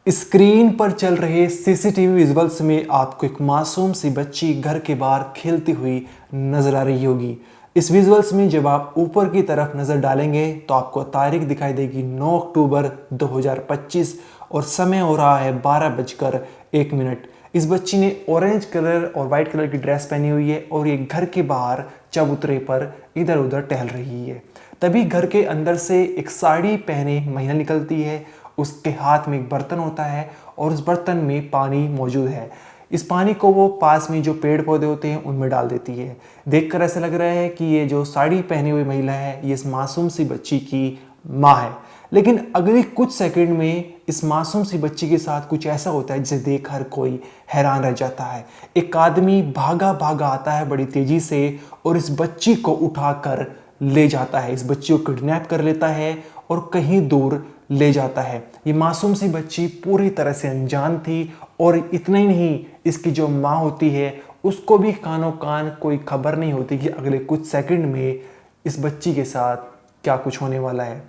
Screen पर चल रहे सीसीटीवी विजुअल्स में आपको एक मासूम सी बच्ची घर के बाहर खेलती हुई नजर आ रही होगी। इस विजुअल्स में जब आप ऊपर की तरफ नजर डालेंगे तो आपको तारीख दिखाई देगी 9 अक्टूबर 2025 और समय हो रहा है 12:01। इस बच्ची ने ऑरेंज कलर और वाइट कलर की ड्रेस पहनी हुई है और ये घर के बाहर चबूतरे पर इधर उधर टहल रही है। तभी घर के अंदर से एक साड़ी पहने महिला निकलती है। उसके हाथ में एक बर्तन होता है और उस बर्तन में पानी मौजूद है। इस पानी को वो पास में जो पेड़ पौधे होते हैं उनमें डाल देती है। देखकर ऐसा लग रहा है कि ये जो साड़ी पहनी हुई महिला है ये इस मासूम सी बच्ची की माँ है। लेकिन अगले कुछ सेकंड में इस मासूम सी बच्ची के साथ कुछ ऐसा होता है जिसे देख हर कोई हैरान रह जाता है। एक आदमी भागा भागा आता है बड़ी तेजी से और इस बच्ची को उठाकर ले जाता है। इस बच्ची को किडनैप कर लेता है और कहीं दूर ले जाता है। ये मासूम सी बच्ची पूरी तरह से अनजान थी और इतना ही नहीं, इसकी जो माँ होती है उसको भी कानों कान कोई खबर नहीं होती कि अगले कुछ सेकंड में इस बच्ची के साथ क्या कुछ होने वाला है।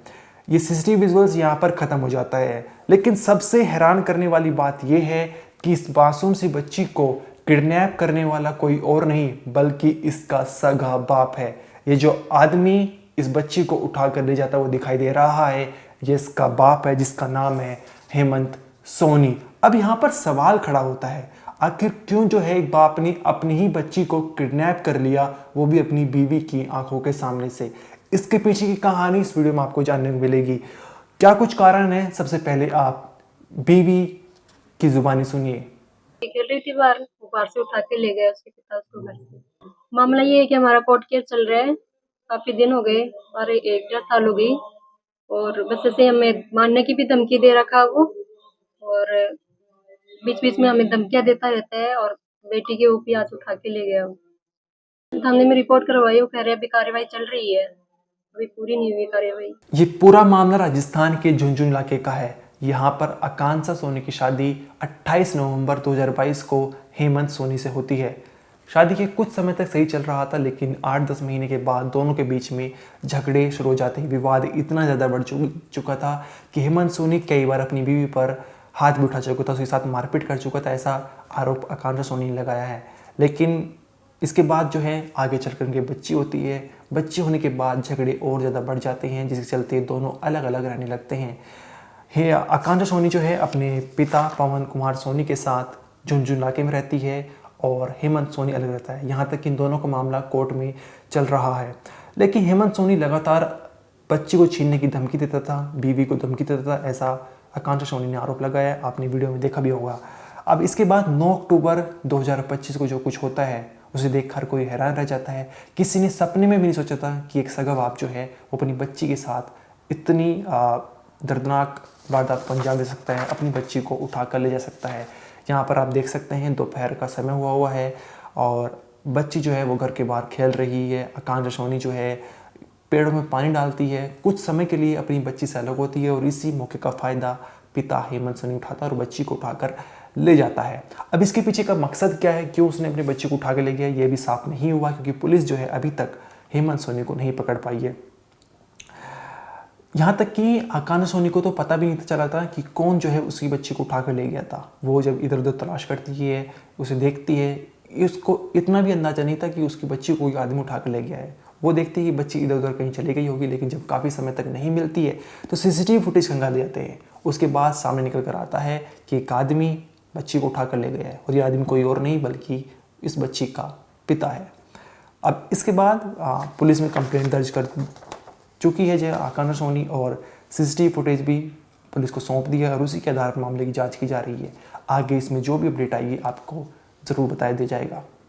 ये सीसीटीवी विजुअल्स यहाँ पर ख़त्म हो जाता है, लेकिन सबसे हैरान करने वाली बात यह है कि इस मासूम सी बच्ची को किडनैप करने वाला कोई और नहीं बल्कि इसका सगा बाप है। ये जो आदमी इस बच्ची को उठाकर ले जाता वो दिखाई दे रहा है, ये इसका बाप है जिसका नाम है हेमंत सोनी। अब यहाँ पर सवाल खड़ा होता है, आखिर क्यों जो है एक बाप ने अपनी ही बच्ची को किडनैप कर लिया, वो भी अपनी बीवी की आंखों के सामने से। इसके पीछे की कहानी इस वीडियो में आपको जानने को मिलेगी। क्या कुछ कारण है, सबसे पहले आप बीवी की जुबानी सुनिए। खेल रही थी बाहर से उठा के ले गए उसके पिता उसको घर से। मामला ये है कि हमारा कोर्ट केस चल रहा है, काफी दिन हो गए और 1 डेढ़ साल हो गई और बस ऐसे हमें मारने की भी धमकी दे रखा वो और बीच बीच में हमें धमकियां देता रहता है और बेटी के ऊपर आज उठा के ले गया वो। थाने में रिपोर्ट करवाई, वो कह रहे अभी कार्रवाई चल रही है, अभी पूरी नहीं हुई कार्रवाई। ये पूरा मामला राजस्थान के झुंझुनू इलाके का है। यहाँ पर आकांक्षा सोनी की शादी 28 नवंबर 2022 को हेमंत सोनी से होती है। शादी के कुछ समय तक सही चल रहा था, लेकिन 8-10 महीने के बाद दोनों के बीच में झगड़े शुरू हो जाते हैं। विवाद इतना ज़्यादा बढ़ चुका था कि हेमंत सोनी कई बार अपनी बीवी पर हाथ भी उठा चुका था, उसके साथ मारपीट कर चुका था। ऐसा आरोप आकांक्षा सोनी ने लगाया है। लेकिन इसके बाद जो है आगे चलकर उनकी बच्ची होती है। बच्ची होने के बाद झगड़े और ज़्यादा बढ़ जाते हैं, जिसके चलते दोनों अलग अलग रहने लगते हैं। आकांक्षा सोनी जो है अपने पिता पवन कुमार सोनी के साथ झुंझुनू इलाके में रहती है और हेमंत सोनी अलग रहता है। यहाँ तक कि इन दोनों का मामला कोर्ट में चल रहा है। लेकिन हेमंत सोनी लगातार बच्ची को छीनने की धमकी देता था, बीवी को धमकी देता था, ऐसा आकांक्षा सोनी ने आरोप लगाया। आपने वीडियो में देखा भी होगा। अब इसके बाद 9 अक्टूबर 2025 को जो कुछ होता है उसे देख हर कोई हैरान रह जाता है। किसी ने सपने में भी नहीं सोचा था कि एक सगा बाप जो है वो अपनी बच्ची के साथ इतनी दर्दनाक वारदात को अंजाम दे सकता है, अपनी बच्ची को उठा कर ले जा सकता है। यहाँ पर आप देख सकते हैं दोपहर का समय हुआ है और बच्ची जो है वो घर के बाहर खेल रही है। आकांक्षा सोनी जो है पेड़ों में पानी डालती है, कुछ समय के लिए अपनी बच्ची से अलग होती है और इसी मौके का फ़ायदा पिता हेमंत सोनी उठाता है और बच्ची को उठाकर ले जाता है। अब इसके पीछे का मकसद क्या है, क्यों उसने अपनी बच्ची को उठा के ले गया, ये भी साफ नहीं हुआ, क्योंकि पुलिस जो है अभी तक हेमंत सोनी को नहीं पकड़ पाई है। यहाँ तक कि आकांक्षा सोनी को तो पता भी नहीं चला था कि कौन जो है उसकी बच्ची को उठा कर ले गया था। वो जब इधर उधर तलाश करती है, उसे देखती है, उसको इतना भी अंदाजा नहीं था कि उसकी बच्ची को कोई आदमी उठा कर ले गया है। वो देखती है कि बच्ची इधर उधर कहीं चली गई होगी, लेकिन जब काफ़ी समय तक नहीं मिलती है तो सीसीटीवी फुटेज खंगाल जाते हैं। उसके बाद सामने निकल कर आता है कि एक आदमी बच्ची को उठा कर ले गया है और ये आदमी कोई और नहीं बल्कि इस बच्ची का पिता है। अब इसके बाद पुलिस में कंप्लेंट दर्ज कर चुकी है जो आकांक्षा सोनी और सीसीटीवी फुटेज भी पुलिस को सौंप दिया और उसी के आधार पर मामले की जांच की जा रही है। आगे इसमें जो भी अपडेट आएगी आपको ज़रूर बताया दिया जाएगा।